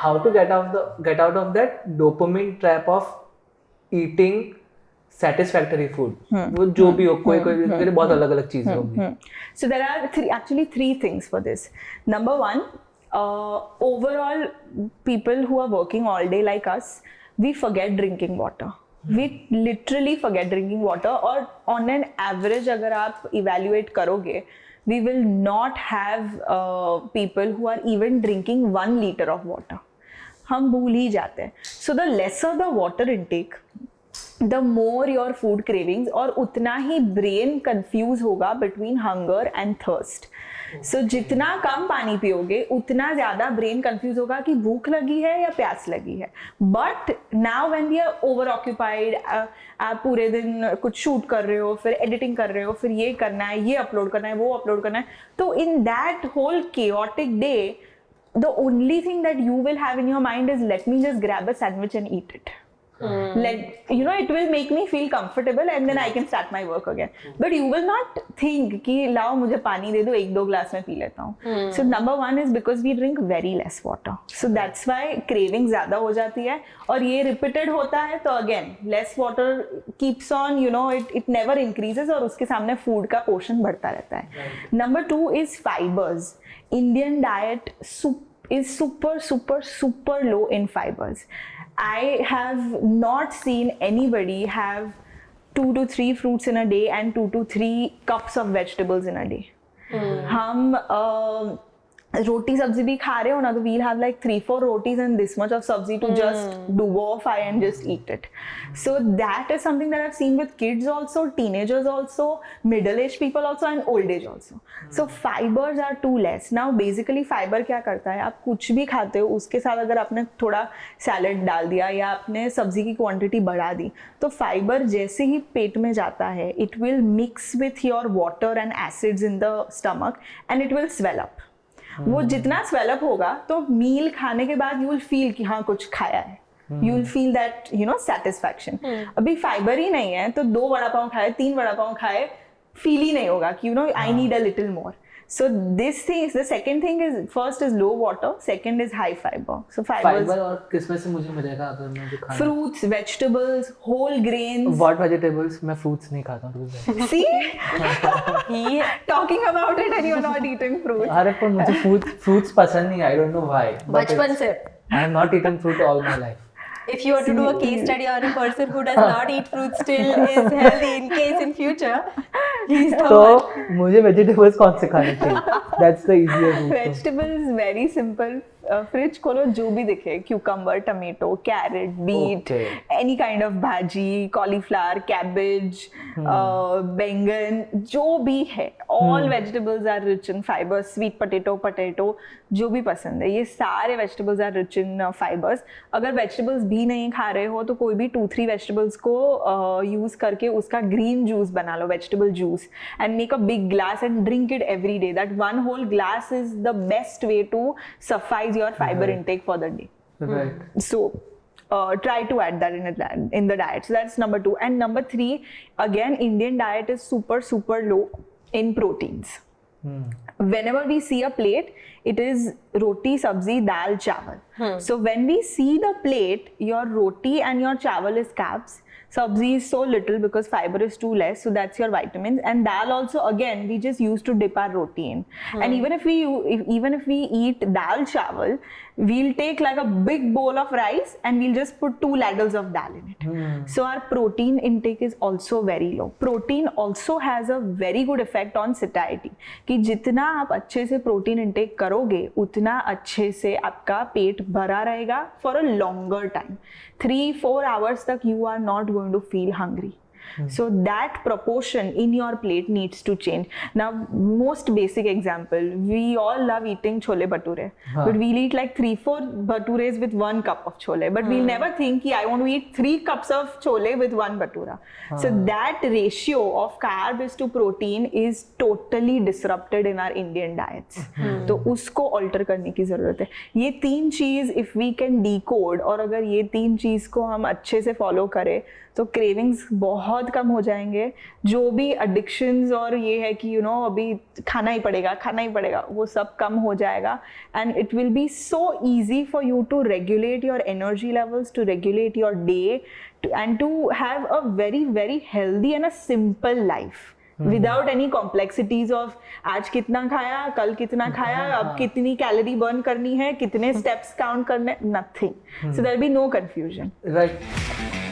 how to get out of that dopamine trap of eating satisfactory food. वो जो भी हो, कोई के लिए बहुत अलग अलग चीजें होंगी. So there are actually three things for this. Number one, overall people who are working all day like us, we forget drinking water. We literally forget drinking water. और on an average अगर आप evaluate करोगे, we will not have people who are even drinking 1 liter of water. हम भूल ही जाते हैं. So the lesser the water intake, the more your food cravings, और उतना ही brain confuse होगा between hunger and thirst. So जितना कम पानी पियोगे उतना ज़्यादा brain confuse होगा कि भूख लगी है या प्यास लगी है. But now when we are over occupied, आप पूरे दिन कुछ शूट कर रहे हो, फिर एडिटिंग कर रहे हो, फिर ये करना है, ये अपलोड करना है, वो अपलोड करना है, तो in that whole chaotic day, the only thing that you will have in your mind is let me just grab a sandwich and eat it. Like, you know, it will make me feel comfortable and then I can start my work again. But you will not think कि लाओ मुझे पानी दे दो, 1-2 glass में P लेता हूँ. So number one is because we drink very less water. So that's why craving ज़्यादा हो जाती है और ये repeated होता है तो again less water keeps on, you know, it never increases और उसके सामने food का portion बढ़ता रहता है. Number 2 is fibers. Indian diet is super low in fibers. I have not seen anybody have 2 to 3 fruits in a day and 2 to 3 cups of vegetables in a day. हम roti sabzi bhi kha rahe ho na, so we'll have like 3-4 rotis and this much of sabzi to just dwarfy and just eat it. So that is something that I've seen with kids also, teenagers also, middle-aged people also and old age also. So fibers are too less. Now basically fiber क्या करता है, आप कुछ भी खाते हो उसके साथ अगर आपने थोड़ा सैलेड डाल दिया या आपने सब्जी की क्वांटिटी बढ़ा दी तो फाइबर जैसे ही पेट में जाता है it will mix with your water and acids in the stomach and it will swell up. वो जितना स्वेलअप होगा तो मील खाने के बाद यू विल फील कि हाँ कुछ खाया है, you will feel that you know satisfaction. अभी फाइबर ही नहीं है तो 2 वड़ा पाव खाए, 3 वड़ा पाव खाए, फील ही नहीं होगा कि you know I need a little more. So this thing is the second thing is first is low water, second is high fiber. So fibers और किसमें से मुझे मिलेगा अगर मैं जो खाना? Fruits, vegetables, whole grains. What vegetables? मैं fruits नहीं खाता हूँ. See, he talking about it and you're not eating fruits. अरे पर मुझे fruits पसंद नहीं. I don't know why. बचपन से. I have not eaten fruit all my life. If you were to do a case study on a person who does not eat fruits still is healthy in case in future, he's the तो one. मुझे vegetables कौन से खाने चाहिए? That's the easier route. Vegetables very simple. Fridge खोलो जो भी दिखे, cucumber, tomato, carrot, beet, any kind of bhaji, cauliflower, cabbage, baingan, जो भी है, all vegetables are rich in fibres. Sweet potato जो भी पसंद है, ये सारे vegetables are rich in fibres. अगर वेजिटेबल्स भी नहीं खा रहे हो तो कोई भी 2-3 वेजिटेबल्स को यूज करके उसका ग्रीन जूस बना लो, vegetable juice, and make a big glass and drink it every day. That 1 whole glass is the best way to suffice your fiber intake for the day. Right. So try to add that in the diet. So that's number 2. And number 3, again, Indian diet is super low in proteins. Whenever we see a plate, it is roti, sabzi, dal, chawal. So when we see the plate, your roti and your chawal is carbs. Sabzi is so little because fiber is too less, so that's your vitamins. And dal also, again, we just used to dip our roti in. And even if we eat dal chawal, we'll take like a big bowl of rice and we'll just put 2 ladles of dal in it. So our protein intake is also very low. Protein also has a very good effect on satiety. कि जितना आप अच्छे से protein intake करोगे, उतना अच्छे से आपका पेट भरा रहेगा for a longer time. 3-4 hours तक you are not going to feel hungry. So that proportion in your plate needs to change. Now, most basic example, we all love eating chole bhature, but we'll eat like 3-4 bhatures with 1 cup of chole, but we'll never think I want to eat 3 cups of chole with 1 bhatura. So that ratio of carbs to protein is totally disrupted in our Indian diets. तो उसको alter करने की जरूरत है. ये 3 चीज if we can decode और अगर ये 3 चीज को हम अच्छे से follow करें तो क्रेविंग्स बहुत कम हो जाएंगे. जो भी एडिक्शंस और ये है कि अभी खाना ही पड़ेगा, वो सब कम हो जाएगा. And it will be so easy for you to regulate your energy levels, to regulate your day, and to have a very very healthy and a simple life without any complexities of आज कितना खाया, कल कितना खाया, अब कितनी calorie burn करनी है, कितने स्टेप्स काउंट करने, nothing. So there will be no confusion. Right.